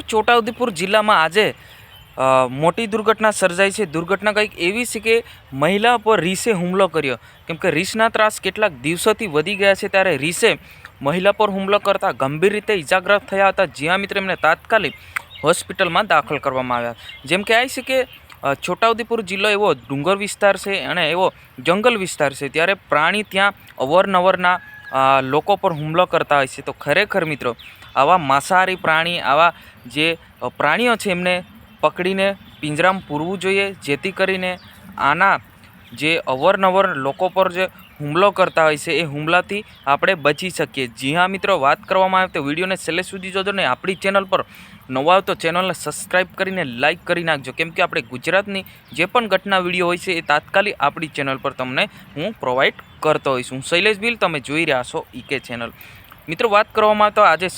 છોટાઉદેપુર જિલ્લામાં આજે મોટી દુર્ઘટના સર્જાઈ છે। દુર્ઘટના કંઈક એવી છે કે મહિલા પર રીસે હુમલો કર્યો। કેમ કે રીસના ત્રાસ કેટલાક દિવસોથી વધી ગયા છે, ત્યારે રીસે મહિલા પર હુમલો કરતા ગંભીર રીતે ઇજાગ્રસ્ત થયા હતા। જ્યાં મિત્ર એમને તાત્કાલિક હોસ્પિટલમાં દાખલ કરવામાં આવ્યા। જેમ કે છે કે છોટાઉદેપુર જિલ્લો એવો ડુંગર વિસ્તાર છે અને એવો જંગલ વિસ્તાર છે, ત્યારે પ્રાણી ત્યાં અવારનવારના લોકો પર હુમલો કરતા હોય છે। તો ખરેખર મિત્રો આવા માંસાહારી પ્રાણી, આવા જે પ્રાણીઓ છે એમને પકડીને પિંજરામાં પૂરવું જોઈએ, જેથી કરીને આના જે અવારનવાર લોકો પર જે હુમલો કરતા હોય છે એ હુમલાથી આપણે બચી શકીએ। જી હા મિત્રો, વાત કરવામાં આવે તો વિડીયોને છેલ્લે સુધી જોજો ને આપણી ચેનલ પર નવા આવો તો ચેનલને સબસ્ક્રાઈબ કરીને લાઇક કરી નાખજો, કેમ કે આપણે ગુજરાતની જે પણ ઘટના વિડીયો હોય છે એ તાત્કાલિક આપણી ચેનલ પર તમને હું પ્રોવાઈડ કરતો હોઈશ। હું શૈલેષ ભીલ, તમે જોઈ રહ્યા છો ઈકે ચેનલ। મિત્રો વાત કરવામાં આવે તો આજે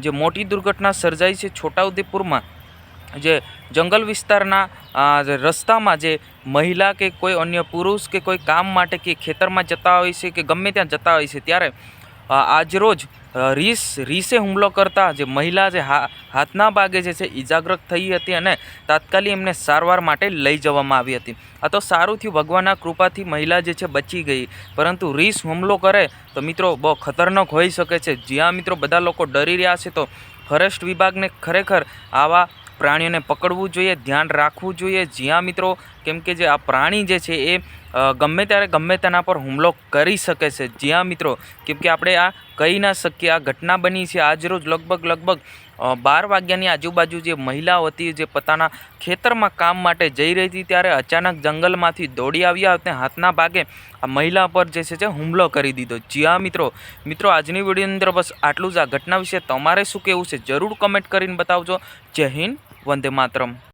જે મોટી દુર્ઘટના સર્જાઈ છે છોટાઉદેપુરમાં, જે જંગલ વિસ્તારના રસ્તામાં જે મહિલા કે કોઈ અન્ય પુરુષ કે કોઈ કામ માટે કે ખેતરમાં જતા હોય છે કે ગમે ત્યાં જતા હોય છે, ત્યારે આજરોજ રીસે હુમલો કરતા જે મહિલા જે હાથના ભાગે જે છે ઇજાગ્રસ્ત થઈ હતી અને તાત્કાલિક એમને સારવાર માટે લઈ જવામાં આવી હતી। આ તો સારું થયું, ભગવાનના કૃપાથી મહિલા જે છે બચી ગઈ, પરંતુ રીસ હુમલો કરે તો મિત્રો બહુ ખતરનાક હોઈ શકે છે। જ્યાં મિત્રો બધા લોકો ડરી રહ્યા છે, તો ફોરેસ્ટ વિભાગને ખરેખર આવા પ્રાણીઓને પકડવું જોઈએ, ધ્યાન રાખવું જોઈએ। જ્યાં મિત્રો કેમ કે જે આ પ્રાણી જે છે એ ગમે ત્યારે ગમે તેના પર હુમલો કરી શકે છે। જ્યાં મિત્રો કેમ કે આપણે આ કહી ના શકીએ, આ ઘટના બની છે આજરોજ લગભગ 12 વાગ્યાની આજુબાજુ। જે મહિલાઓ હતી જે પોતાના ખેતરમાં કામ માટે જઈ રહી હતી, ત્યારે અચાનક જંગલમાંથી દોડી આવ્યા અને હાથના ભાગે આ મહિલા પર જે છે હુમલો કરી દીધો। જ્યાં મિત્રો આજની વિડીયોની અંદર બસ આટલું જ। આ ઘટના વિશે તમારે શું કહેવું છે જરૂર કમેન્ટ કરીને બતાવજો। જય હિન્દ, વંદે માતરમ।